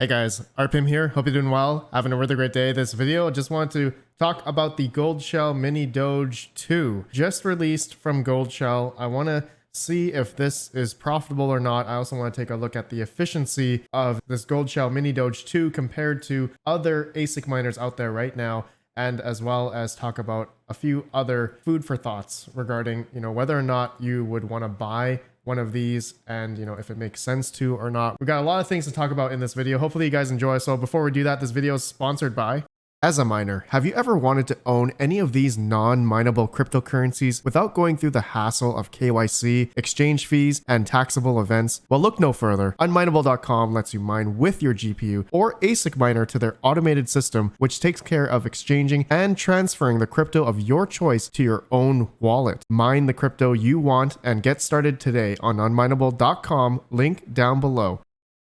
Hey guys, RPM here. Hope you're doing well. Having a really great day. This video, I just want to talk about the Goldshell Mini Doge II. Just released from Goldshell. I want to see if this is profitable or not. I also want to take a look at the efficiency of this Goldshell Mini Doge II compared to other ASIC miners out there right now, and as well as talk about a few other food for thoughts regarding, whether or not you would want to buy one of these and, if it makes sense to or not. We've got a lot of things to talk about in this video. Hopefully you guys enjoy. So before we do that, this video is sponsored by... As a miner, have you ever wanted to own any of these non-mineable cryptocurrencies without going through the hassle of KYC, exchange fees, and taxable events? Well, look no further. Unmineable.com lets you mine with your GPU or ASIC miner to their automated system, which takes care of exchanging and transferring the crypto of your choice to your own wallet. Mine the crypto you want and get started today on unmineable.com, link down below.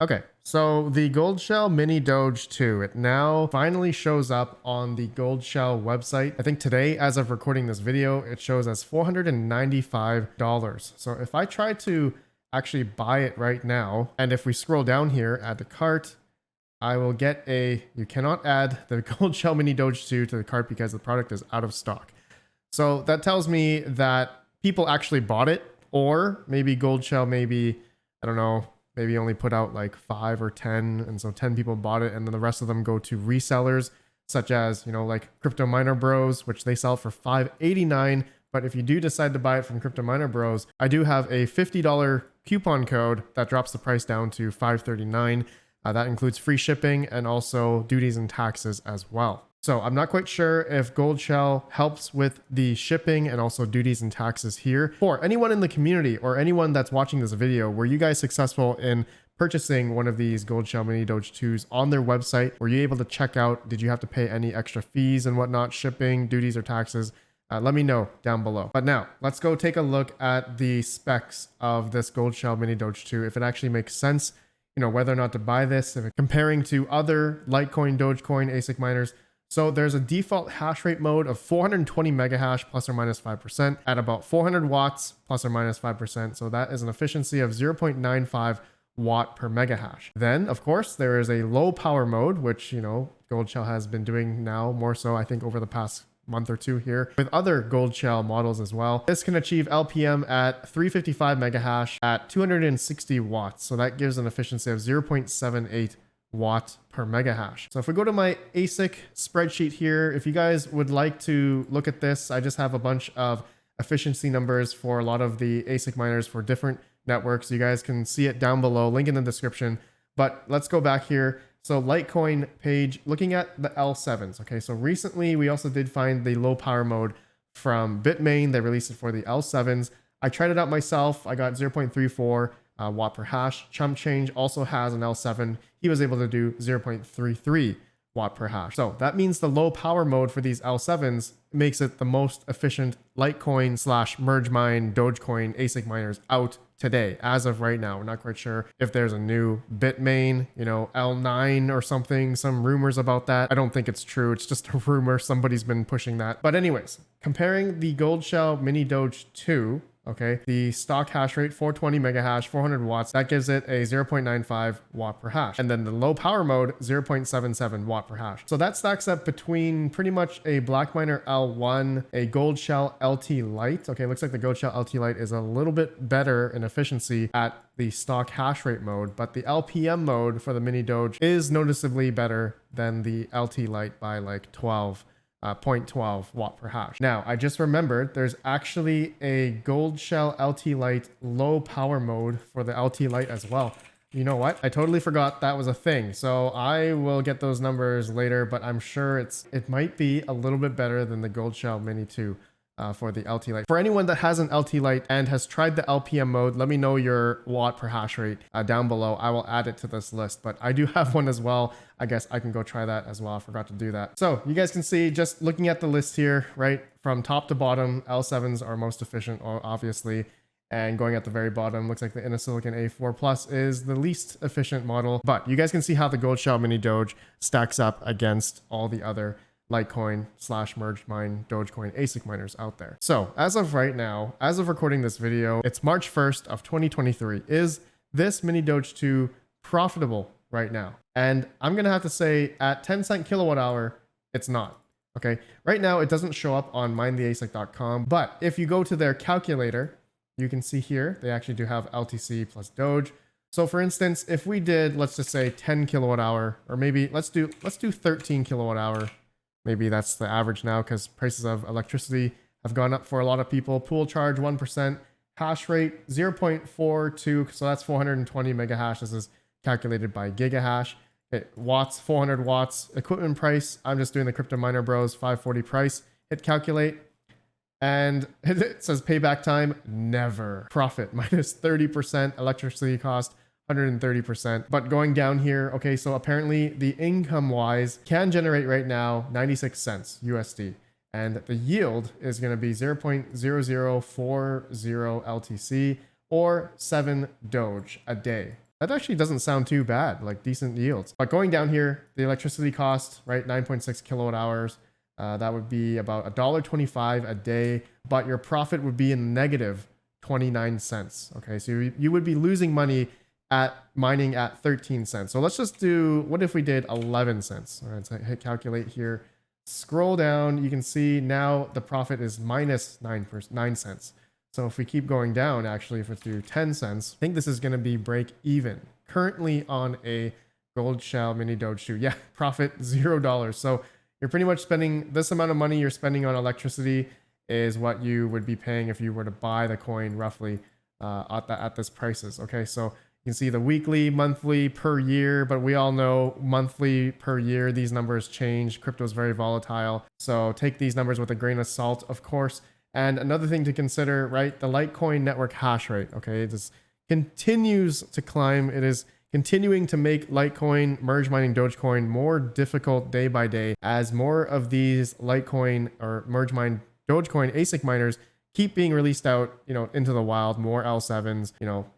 Okay. So the Goldshell Mini Doge II, it now finally shows up on the Goldshell website. I think today, as of recording this video, it shows as $495. So if I try to actually buy it right now, and if we scroll down here, add to cart, I will get you cannot add the Goldshell Mini Doge II to the cart because the product is out of stock. So that tells me that people actually bought it, or maybe Goldshell, I don't know, maybe only put out like 5 or 10, and so 10 people bought it, and then the rest of them go to resellers such as, like Crypto Miner Bros, which they sell for $5.89. But if you do decide to buy it from Crypto Miner Bros, I do have a $50 coupon code that drops the price down to $5.39. That includes free shipping and also duties and taxes as well. So I'm not quite sure if Goldshell helps with the shipping and also duties and taxes here. For anyone in the community or anyone that's watching this video, were you guys successful in purchasing one of these Goldshell Mini Doge IIs on their website? Were you able to check out? Did you have to pay any extra fees and whatnot, shipping, duties, or taxes? Let me know down below. But now let's go take a look at the specs of this Goldshell Mini Doge II, if it actually makes sense, whether or not to buy this, if it's comparing to other Litecoin, Dogecoin, ASIC miners. So there's a default hash rate mode of 420 megahash plus or minus 5% at about 400 watts plus or minus 5%. So that is an efficiency of 0.95 watt per megahash. Then, of course, there is a low power mode, which, Goldshell has been doing now more so, I think, over the past month or two here with other Goldshell models as well. This can achieve LPM at 355 megahash at 260 watts. So that gives an efficiency of 0.78 watt per megahash. So if we go to my ASIC spreadsheet here, if you guys would like to look at this, I just have a bunch of efficiency numbers for a lot of the ASIC miners for different networks. You guys can see it down below, link in the description. But let's go back here. So Litecoin page, looking at the L7s. Okay, so recently we also did find the low power mode from Bitmain. They released it for the L7s. I tried it out myself. I got 0.34 watt per hash. Chump Change also has an L7. He was able to do 0.33 watt per hash. So that means the low power mode for these L7s makes it the most efficient Litecoin / merge mine Dogecoin ASIC miners out today. As of right now, we're not quite sure if there's a new Bitmain, L9 or something, some rumors about that. I don't think it's true. It's just a rumor. Somebody's been pushing that. But anyways, comparing the Goldshell Mini Doge II, okay, the stock hash rate, 420 megahash, 400 watts, that gives it a 0.95 watt per hash. And then the low power mode, 0.77 watt per hash. So that stacks up between pretty much a BlackMiner L1, a Goldshell LT Lite. Okay, looks like the Goldshell LT Lite is a little bit better in efficiency at the stock hash rate mode, but the LPM mode for the Mini Doge is noticeably better than the LT Lite by like 0.12 watt per hash. Now, I just remembered there's actually a Goldshell LT Lite low power mode for the LT Lite as well. You know what? I totally forgot that was a thing. So I will get those numbers later, but I'm sure it might be a little bit better than the Goldshell Mini 2 for the LT Lite. For anyone that has an LT Lite and has tried the LPM mode, let me know your watt per hash rate down below. I will add it to this list, but I do have one as well. I guess I can go try that as well. I forgot to do that. So you guys can see, just looking at the list here, right, from top to bottom, L7s are most efficient, obviously. And going at the very bottom, looks like the Innosilicon A4 Plus is the least efficient model. But you guys can see how the Goldshell Mini Doge stacks up against all the other Litecoin / merged mine Dogecoin ASIC miners out there. So as of right now, as of recording this video, it's March 1st of 2023. Is this Mini Doge II profitable right now. And I'm going to have to say at 10 cent kilowatt hour, it's not. Okay. Right now, it doesn't show up on mindtheasic.com, but if you go to their calculator, you can see here, they actually do have LTC plus Doge. So for instance, if we did, let's just say 10 kilowatt hour, or maybe let's do 13 kilowatt hour. Maybe that's the average now because prices of electricity have gone up for a lot of people. Pool charge 1%, hash rate 0.42. So that's 420 mega hash. This is calculated by gigahash. Okay, watts, 400 watts. Equipment price, I'm just doing the Crypto Miner Bros 540 price. Hit calculate. And it says payback time, never. Profit, minus 30%. Electricity cost, 130%. But going down here, okay, so apparently the income-wise can generate right now 96 cents USD. And the yield is going to be 0.0040 LTC or 7 Doge a day. That actually doesn't sound too bad, like decent yields. But going down here, the electricity cost, right, 9.6 kilowatt hours. That would be about $1.25 a day, but your profit would be in negative 29 cents. Okay, so you would be losing money at mining at 13 cents. So let's just do, what if we did 11 cents? All right, so hit calculate here. Scroll down, you can see now the profit is minus 9 cents. So if we keep going down, actually, if we do 10 cents, I think this is going to be break even. Currently on a Goldshell Mini Doge II. Yeah, profit $0. So you're pretty much spending this amount of money you're spending on electricity is what you would be paying if you were to buy the coin roughly at this prices. Okay, so you can see the weekly, monthly, per year, but we all know monthly, per year, these numbers change. Crypto is very volatile. So take these numbers with a grain of salt, of course. And another thing to consider, right? The Litecoin network hash rate, okay? It just continues to climb. It is continuing to make Litecoin, merge mining Dogecoin more difficult day by day as more of these Litecoin or merge mine Dogecoin ASIC miners keep being released out, into the wild, more L7s,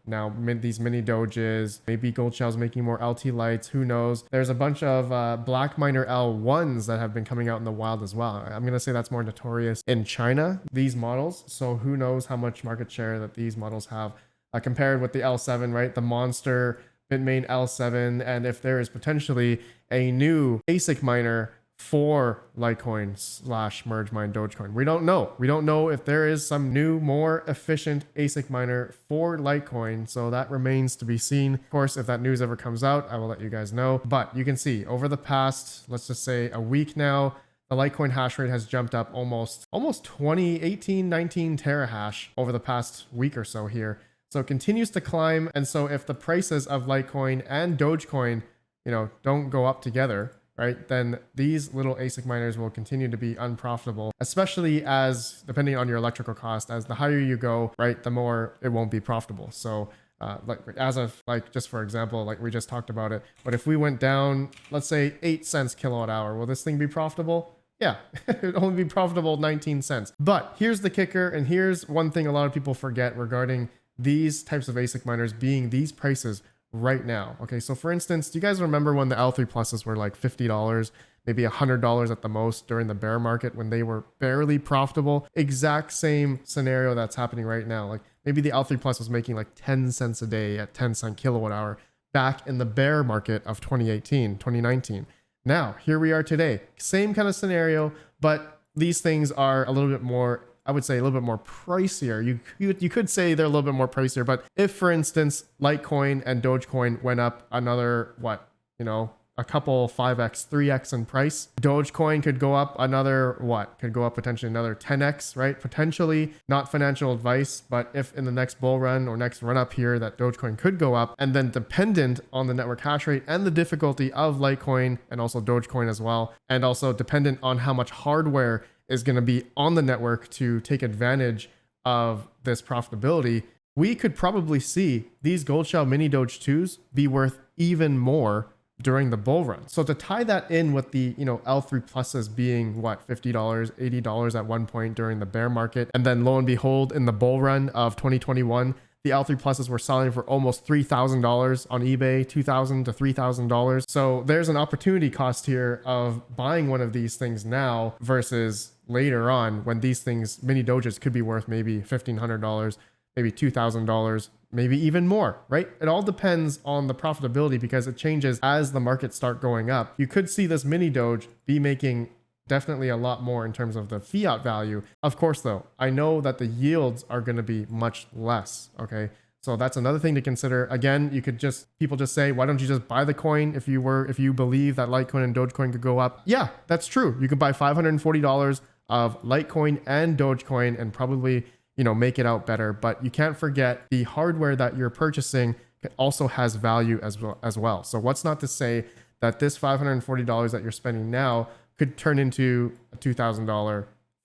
now these mini Doges, maybe Goldshell's making more LT lights, who knows? There's a bunch of black miner L1s that have been coming out in the wild as well. I'm going to say that's more notorious in China, these models. So who knows how much market share that these models have compared with the L7, right? The monster Bitmain L7, and if there is potentially a new ASIC miner for Litecoin / merge mine Dogecoin. We don't know. We don't know if there is some new, more efficient ASIC miner for Litecoin. So that remains to be seen. Of course, if that news ever comes out, I will let you guys know. But you can see over the past, let's just say a week now, the Litecoin hash rate has jumped up almost 20, 18, 19 terahash over the past week or so here. So it continues to climb. And so if the prices of Litecoin and Dogecoin, don't go up together, right, then these little ASIC miners will continue to be unprofitable, especially as, depending on your electrical cost, as the higher you go, right, the more it won't be profitable. So just for example, like we just talked about it, but if we went down, let's say 8 cents kilowatt hour, will this thing be profitable? Yeah, it would only be profitable 19 cents. But here's the kicker, and here's one thing a lot of people forget regarding these types of ASIC miners being these prices right now. Okay, so for instance, do you guys remember when the L3 pluses were like $50, maybe $100 at the most during the bear market when they were barely profitable? Exact same scenario that's happening right now. Like maybe the L3 plus was making like 10 cents a day at 10 cent kilowatt hour back in the bear market of 2018, 2019. Now, here we are today. Same kind of scenario, but these things are a little bit more, I would say a little bit more pricier. You could say they're a little bit more pricier, but if, for instance, Litecoin and Dogecoin went up another, a couple 5x, 3x in price, Dogecoin could go up another, could go up potentially another 10x, right? Potentially, not financial advice, but if in the next bull run or next run up here that Dogecoin could go up, and then dependent on the network hash rate and the difficulty of Litecoin and also Dogecoin as well, and also dependent on how much hardware is going to be on the network to take advantage of this profitability, we could probably see these Goldshell Mini Doge IIs be worth even more during the bull run. So to tie that in with the, L3 pluses being $50, $80 at one point during the bear market, and then lo and behold, in the bull run of 2021, the L3 pluses were selling for almost $3,000 on eBay, $2,000 to $3,000. So there's an opportunity cost here of buying one of these things now versus later on when these things, mini Doges, could be worth maybe $1,500, maybe $2,000 maybe even more, right? It all depends on the profitability because it changes as the markets start going up. You could see this mini Doge be making definitely a lot more in terms of the fiat value. Of course, though, I know that the yields are going to be much less. Okay. So that's another thing to consider. Again, people just say, why don't you just buy the coin if you believe that Litecoin and Dogecoin could go up? Yeah, that's true. You could buy $540 of Litecoin and Dogecoin and probably, make it out better. But you can't forget the hardware that you're purchasing also has value as well. So what's not to say that this $540 that you're spending now could turn into a $2,000,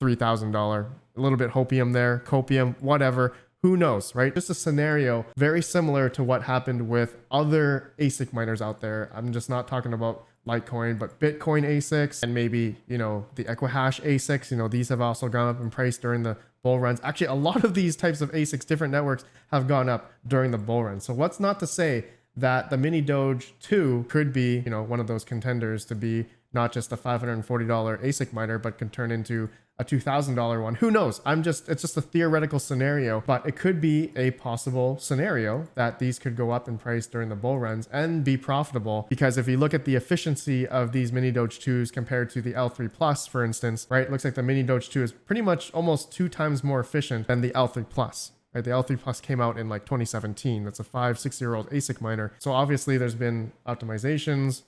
$3,000, a little bit hopium there, copium, whatever. Who knows, right? Just a scenario very similar to what happened with other ASIC miners out there. I'm just not talking about Litecoin, but Bitcoin ASICs and maybe, the Equihash ASICs. These have also gone up in price during the bull runs. Actually, a lot of these types of ASICs, different networks, have gone up during the bull run. So what's not to say that the Mini Doge II could be, one of those contenders to be not just a $540 ASIC miner, but can turn into a $2,000 one. Who knows? It's just a theoretical scenario, but it could be a possible scenario that these could go up in price during the bull runs and be profitable. Because if you look at the efficiency of these Mini Doge 2s compared to the L3 Plus, for instance, right? It looks like the Mini Doge 2 is pretty much almost 2 times more efficient than the L3 Plus. Right, the L3 Plus came out in like 2017. That's a 5-6-year-old ASIC miner. So obviously there's been optimizations.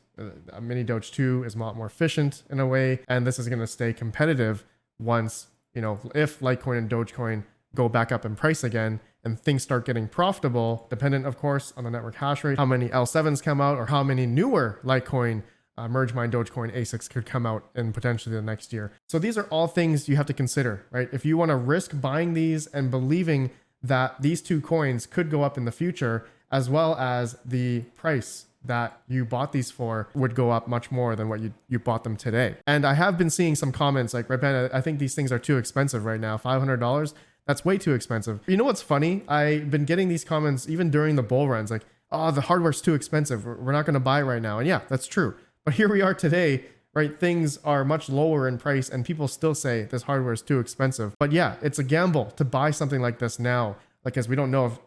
A Mini Doge 2 is a lot more efficient in a way, and this is going to stay competitive once, if Litecoin and Dogecoin go back up in price again and things start getting profitable, dependent, of course, on the network hash rate, how many L7s come out or how many newer Litecoin merge mine Dogecoin ASICs could come out in potentially the next year. So these are all things you have to consider, right? If you want to risk buying these and believing that these two coins could go up in the future, as well as the price that you bought these for would go up much more than what you bought them today. And I have been seeing some comments like, Red Band, I think these things are too expensive right now. $500, that's way too expensive. You know what's funny? I've been getting these comments even during the bull runs, like, oh, the hardware's too expensive. We're not going to buy it right now. And yeah, that's true. But here we are today, right? Things are much lower in price and people still say this hardware is too expensive. But yeah, it's a gamble to buy something like this now. Because we don't know if,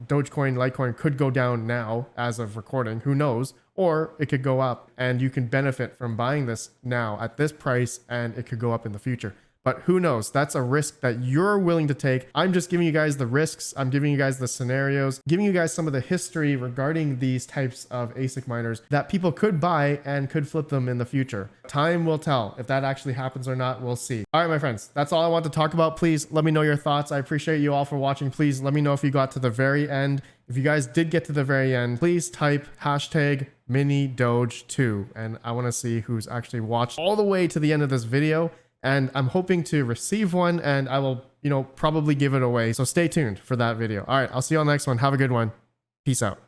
Dogecoin, Litecoin could go down now as of recording, who knows, or it could go up and you can benefit from buying this now at this price and it could go up in the future. But who knows? That's a risk that you're willing to take. I'm just giving you guys the risks. I'm giving you guys the scenarios, giving you guys some of the history regarding these types of ASIC miners that people could buy and could flip them in the future. Time will tell if that actually happens or not. We'll see. All right, my friends, that's all I want to talk about. Please let me know your thoughts. I appreciate you all for watching. Please let me know if you got to the very end. If you guys did get to the very end, please type hashtag Mini Doge 2. And I want to see who's actually watched all the way to the end of this video. And I'm hoping to receive one and I will, probably give it away. So stay tuned for that video. All right, I'll see you on the next one. Have a good one. Peace out.